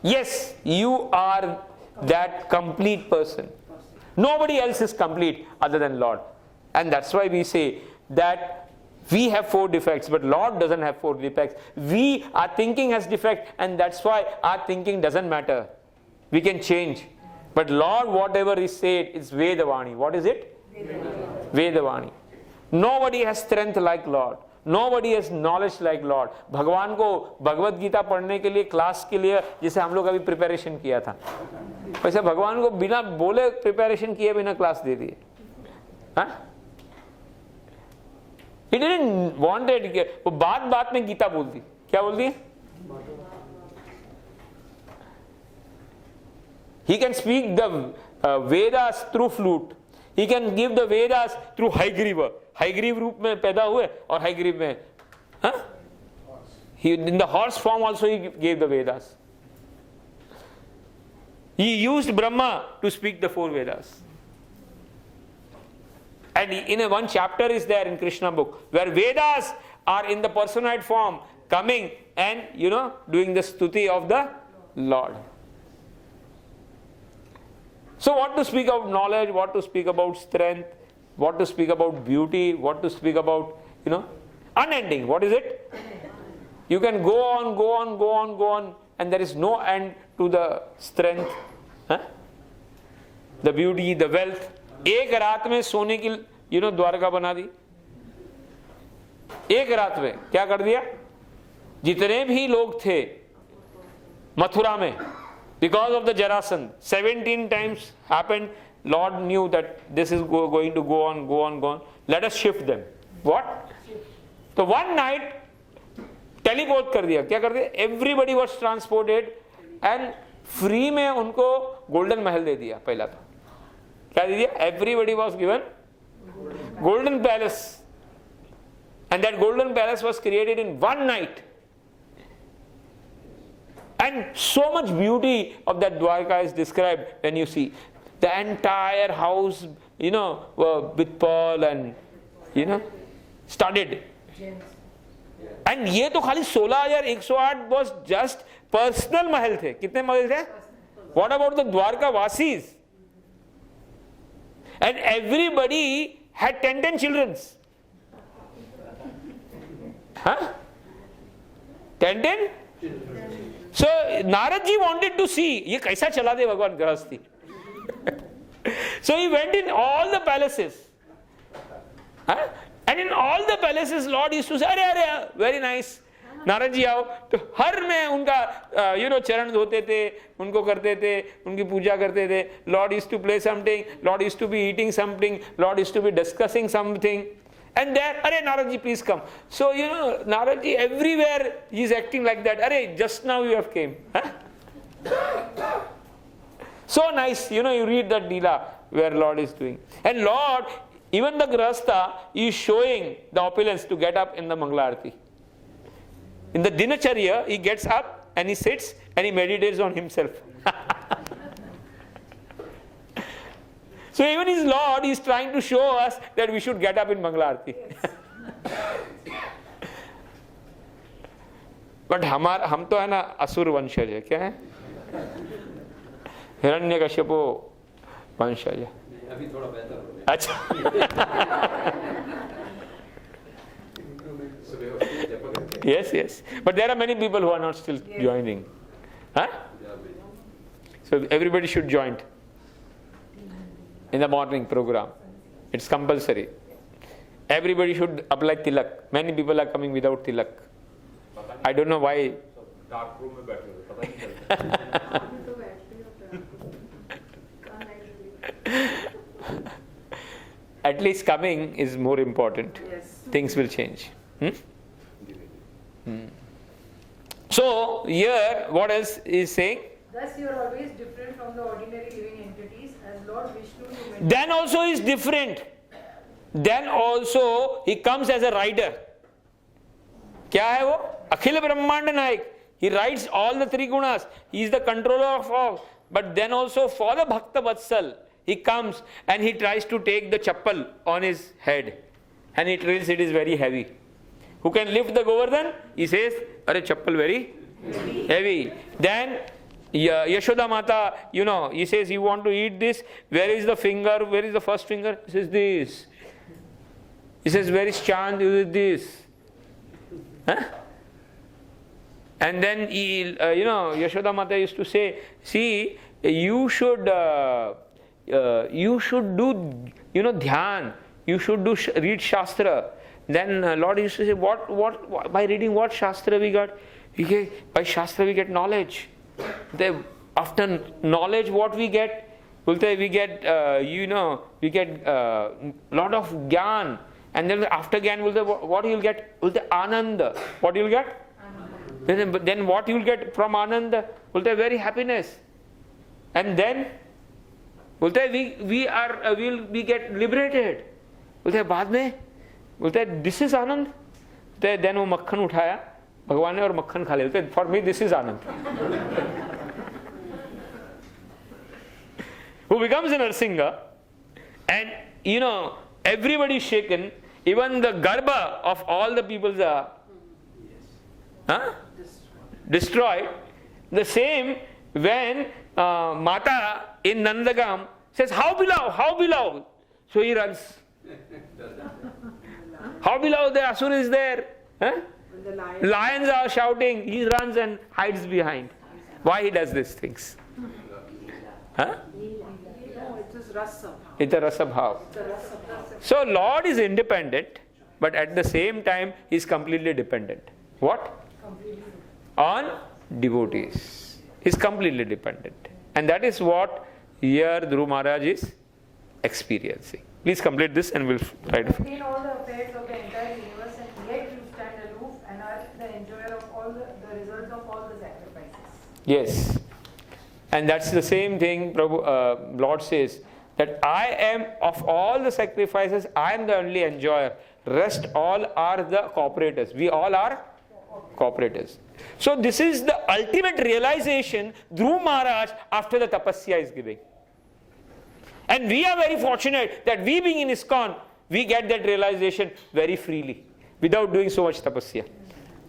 Yes, you are that complete person. Nobody else is complete other than Lord. And that's why we say that we have 4 defects, but Lord doesn't have 4 defects. Our thinking has defect, and that's why our thinking doesn't matter. We can change. But Lord, whatever is said, is Vedavani. What is it? Vedavani. Nobody has strength like Lord. Nobody has knowledge like Lord. भगवान को भगवत गीता पढ़ने के लिए class के लिए जैसे हम लोग अभी प्रिपरेशन किया था, वैसे भगवान को बिना बोले प्रिपरेशन किए बिना क्लास दे दिए. हाँ? He didn't want it. वो बात में गीता बोलती. क्या बोलती है? He can speak the Vedas through flute. He can give the Vedas through Haigriva. Haigriva रूप में पैदा हुए और Haigriva में, हाँ? He in the horse form also he gave the Vedas. He used Brahma to speak the 4 Vedas. And in one chapter is there in Krishna book where Vedas are in the personified form coming and doing the stuti of the Lord. So what to speak of knowledge, what to speak about strength, what to speak about beauty, what to speak about, unending. What is it? You can go on, and there is no end to the strength, the beauty, the wealth. एक रात में सोने की द्वारका बना दी. एक रात में क्या कर दिया? जितने भी लोग थे मथुरा में, because of the Jarasandha, 17 times happened. Lord knew that this is going to go on. Let us shift them. What? So one night teleport कर दिया. क्या कर दिया? Everybody was transported and free में उनको golden महल दे दिया. पहला तो क्या दे दिया? Everybody was given golden palace, and that golden palace was created in one night. And so much beauty of that Dwarka is described when you see the entire house, with pearl and, studded. And ये तो खाली 16,108 was just personal महल थे. कितने महल थे? What about the Dwarka Vasis? And everybody had 10 children. Huh? 10? So Narad ji wanted to see ये कैसा चला दे भगवान गृहस्थी. So he went in all the palaces, and in all the palaces Lord used to say अरे very nice Narad ji आओ. तो हर में उनका चरण धोते थे, उनको करते थे, उनकी पूजा करते थे. Lord used to play something, Lord used to be eating something, Lord used to be discussing something. And there, Arey Narad ji, please come. So, Narad ji, everywhere he is acting like that. Arey, just now you have came. Huh? So nice, you read that Leela where Lord is doing. And Lord, even the Grahastha is showing the opulence to get up in the Mangalarti. In the Dinacharya, he gets up and he sits and he meditates on himself. So even his Lord is trying to show us that we should get up in Mangalarti. But हम तो है ना असुर वंशज है. क्या है? हिरण्यकश्यपो वंशज है. अभी थोड़ा बेहतर हो गया. अच्छा. Yes. But there are many people who are not still joining. Huh? So everybody should join in the morning program. It's compulsory. Everybody should apply tilak. Many people are coming without tilak. I don't know why. Dark room में बैठे हुए पता नहीं चलता. At least coming is more important. Yes. Things will change. So here, what else is saying? Thus you are always different from the ordinary living entities, as Lord Vishnu you mentioned. Then also is different. Then also he comes as a rider. क्या है वो? अखिल ब्रह्मांड नायक. He rides all the three gunas. He is the controller of all. But then also for the Bhakta Vatsal, he comes and he tries to take the chappal on his head. And he feels it is very heavy. Who can lift the Govardhan? He says, "Arey chappal very heavy." Then Yashoda Mata, he says, "You want to eat this? Where is the finger? Where is the first finger?" He says, "This." He says, "Where is Chand?" He says, "This." Huh? And then Yashoda Mata used to say, "See, you should do dhyan. You should read Shastra." Then Lord used to say, "What? By reading what Shastra we got? By Shastra we get knowledge. After knowledge, what we get? We get lot of gyan. And then after gyan, what you'll get? Ananda. What you'll get? Then what you'll get from Ananda? Very happiness. And then we get liberated. बाद में this is Anand. Then वो मक्खन उठाया भगवान ने और मक्खन खा लेते. For me this is Anand. Who becomes a Narsinga, and everybody is shaken. Even the garbha of all the peoples are destroyed. The same when Mata in Nandagam says, "How beloved?" So he runs. How beloved? The Asura is there. Lions are shouting. He runs and hides behind. Why he does these things? It's a rasa bhav. So Lord is independent, but at the same time he is completely dependent. What? On devotees. He is completely dependent. And that is what here Dhruva Maharaj is experiencing. Please complete this and we'll try to. In all the affairs of the entire universe, and yet you stand aloof and are the enjoyer of all the results of all the sacrifices. Yes. And that's the same thing Lord says, that I am of all the sacrifices, I am the only enjoyer. Rest all are the cooperators. We all are cooperators. So this is the ultimate realization Dhruva Maharaj after the tapasya is giving. And we are very fortunate that we being in ISKCON, we get that realization very freely, without doing so much tapasya.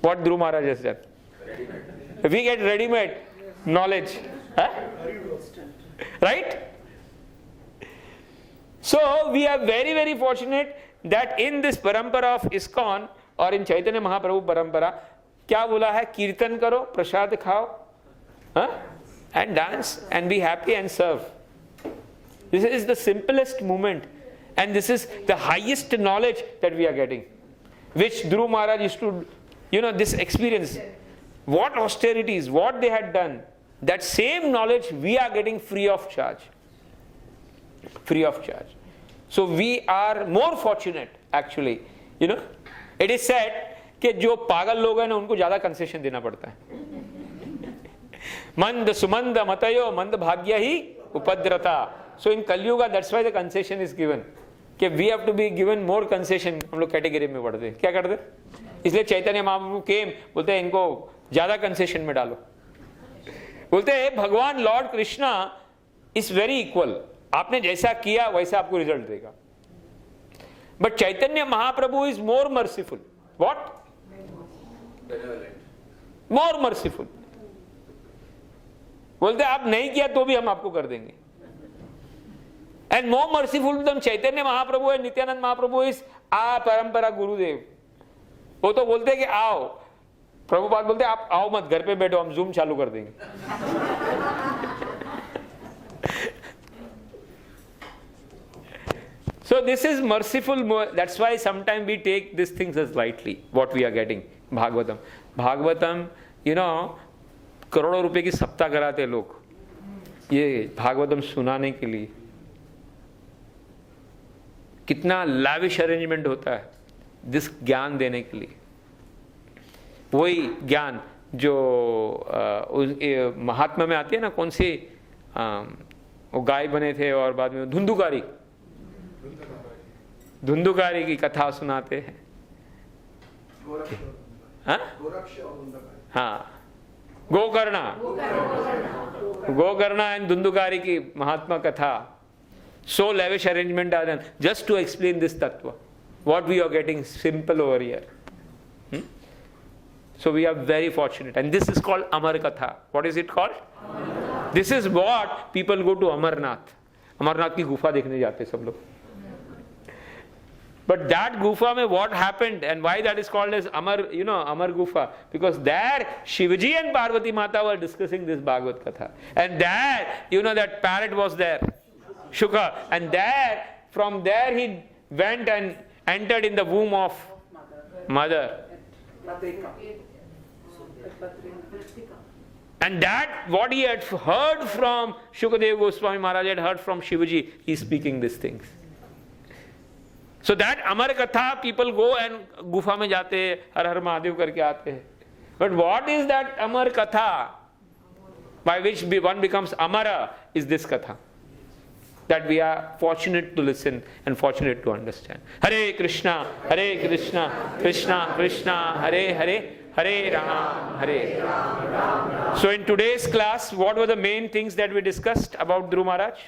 What Dhruva Maharaj has done. We get ready-made knowledge. Right? So we are very, very fortunate that in this parampara of ISKCON or in Chaitanya Mahaprabhu parampara, क्या बोला है? कीर्तन करो, प्रसाद खाओ, and dance and be happy and serve. This is the simplest movement, and this is the highest knowledge that we are getting, which Dhruva Maharaj used to, this experience, what austerities, what they had done, that same knowledge we are getting free of charge. Free of charge. So we are more fortunate actually. It is said कि जो पागल लोग हैं ना उनको ज्यादा concession देना पड़ता है. मंद सुमंद मतयो मंद भाग्य ही उपद्रता. So in Kali Yuga, that's why the concession is given. कि we have to be given more concession. हम लोग कैटेगरी में पढ़ते हैं. क्या करते? इसलिए चैतन्य महाप्रभु केम बोलते हैं इनको ज्यादा कंसेशन में डालो. बोलते हैं भगवान Lord Krishna is very equal. आपने जैसा किया वैसा आपको रिजल्ट देगा. But Chaitanya Mahaprabhu is more merciful. What? More merciful. बोलते आप नहीं किया तो भी हम आपको कर देंगे. एंड मोर मर्सीफुल तम चैतन्य महाप्रभु है. नित्यानंद महाप्रभु इज आ परंपरा गुरुदेव. वो तो बोलते कि आओ. प्रभुपाद बोलते आप आओ मत, घर पे बैठो, हम जूम चालू कर देंगे. So this is merciful. That's why sometimes we take these things as lightly. What we are getting, Bhagavatam. Bhagavatam, करोड़ों रुपए की सप्ताह कराते लोग ये भागवतम सुनाने के लिए. कितना लाविश अरेंजमेंट होता है दिस ज्ञान देने के लिए. वही ज्ञान जो महात्मा में आती है ना, कौन सी वो गाय बने थे और बाद में धुंधुकारी की कथा सुनाते हैं। हाँ, गोकर्णा एंड धुंधुकारी की महात्मा कथा. So lavish arrangement are done just to explain this tattva. What we are getting simple over here. So we are very fortunate, and this is called Amar Katha. What is it called? This is what people go to Amarnath. Amarnath की गुफा देखने जाते सब लोग. But that gufa mein what happened and why that is called as Amar, Amar Gufa? Because there Shivaji and Parvati Mata were discussing this Bhagavad Katha. And there, that parrot was there, Shuka. And there, from there he went and entered in the womb of mother. And that, what he had heard from Shukadeva Goswami Maharaj, had heard from Shivaji, he is speaking these things. So that Amar Katha, people go and gufa mein jate, Har Har Mahadev karke aate hai. But what is that Amar Katha by which one becomes Amara is this Katha. That we are fortunate to listen and fortunate to understand. Hare Krishna, Krishna Krishna, Hare Hare, Hare Rama, Hare Rama. So in today's class, what were the main things that we discussed about Dhruva Maharaj?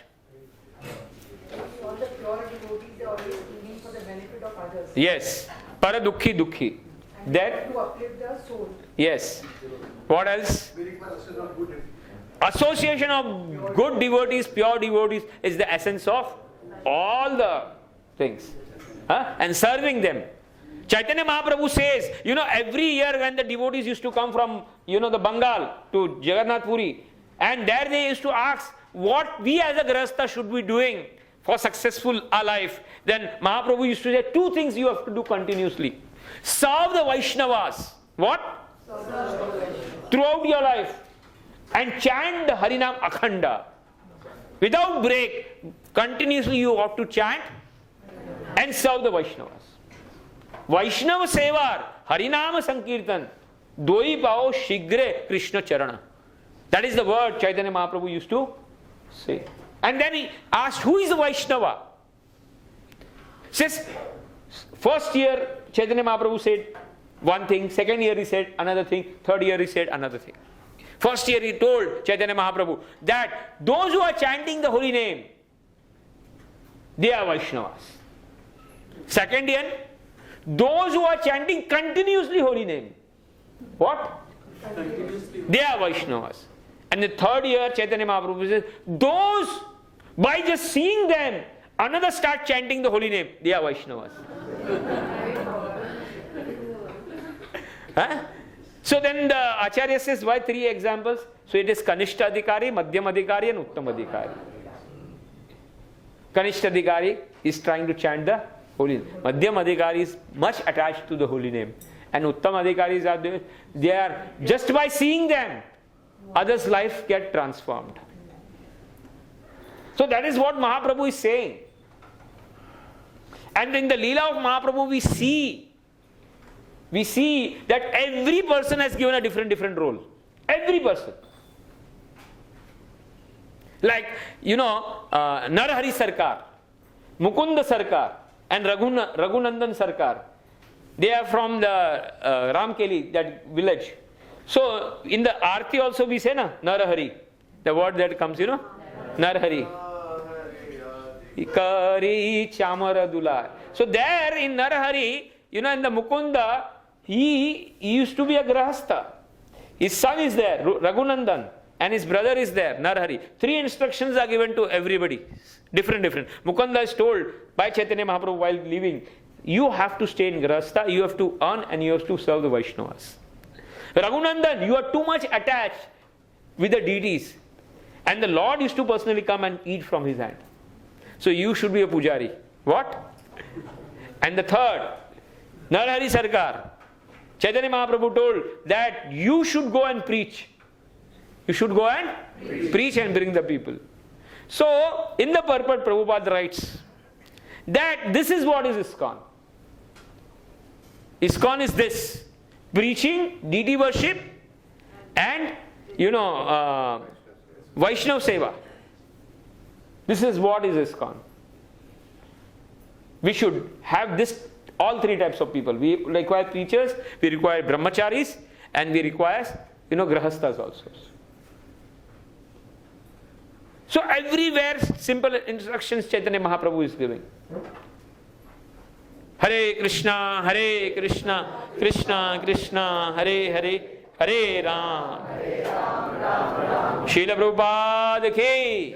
All the pure devotees are always giving for the benefit of others. Yes. Para dukhi dukhi. Then? To uplift the soul. Yes. What else? Association of good devotees, pure devotees is the essence of all the things. And serving them. Chaitanya Mahaprabhu says, every year when the devotees used to come from, the Bengal to Jagannath Puri, and there they used to ask, what we as a Grahastha should be doing for successful life. Then Mahaprabhu used to say, two things you have to do continuously. Serve the Vaishnavas. What? Throughout your life. And chant the Harinam Akhanda. Without break, continuously you have to chant and serve the Vaishnavas. Vaishnava Sevar, Harinama Sankirtan, Doi Pao Shigre Krishna Charana. That is the word Chaitanya Mahaprabhu used to say. And then he asked, who is the Vaishnava? Says, first year Chaitanya Mahaprabhu said one thing, second year he said another thing, third year he said another thing. First year he told Chaitanya Mahaprabhu that those who are chanting the holy name, they are Vaishnavas. Second year, those who are chanting continuously holy name, what? They are Vaishnavas. And the third year Chaitanya Mahaprabhu says, those, by just seeing them, another start chanting the holy name, they are Vaishnavas. So then the Acharya says, why three examples? So it is Kanishta Adhikari, Madhyam Adhikari and Uttam Adhikari. Kanishta Adhikari is trying to chant the holy name. Madhyam Adhikari is much attached to the holy name. And Uttam Adhikaris are, they are, just by seeing them, others' life get transformed. So that is what Mahaprabhu is saying. And in the Leela of Mahaprabhu we see that every person has given a different role. Every person. Like, Narhari Sarkar, Mukunda Sarkar and Raghunandan Sarkar. They are from the Ramkeli, that village. So in the Aarti also we say Narhari. The word that comes, Narhari. Kari Chamara Dular. So there in Narhari, in the Mukunda, he used to be a Grahastha. His son is there, Raghunandan, and his brother is there, Narhari. Three instructions are given to everybody. Different. Mukunda is told by Chaitanya Mahaprabhu while leaving, you have to stay in Grahastha, you have to earn and you have to serve the Vaishnavas. Raghunandan, you are too much attached with the deities. And the Lord used to personally come and eat from his hand. So you should be a pujari. What? And the third, Narhari Sarkar. Chaitanya Mahaprabhu told that you should go and preach. You should go and preach and bring the people. So, in the purport, Prabhupada writes that this is what is ISKCON. ISKCON is this: preaching, deity worship, And, Vaishnav Seva. This is what is ISKCON. We should have this, all three types of people. We require preachers, we require brahmacharis, and we require, grahasthas also. So everywhere simple instructions Chaitanya Mahaprabhu is giving. Hare Krishna, Krishna Krishna, Hare Hare, Hare Rama. Srila Prabhupada ki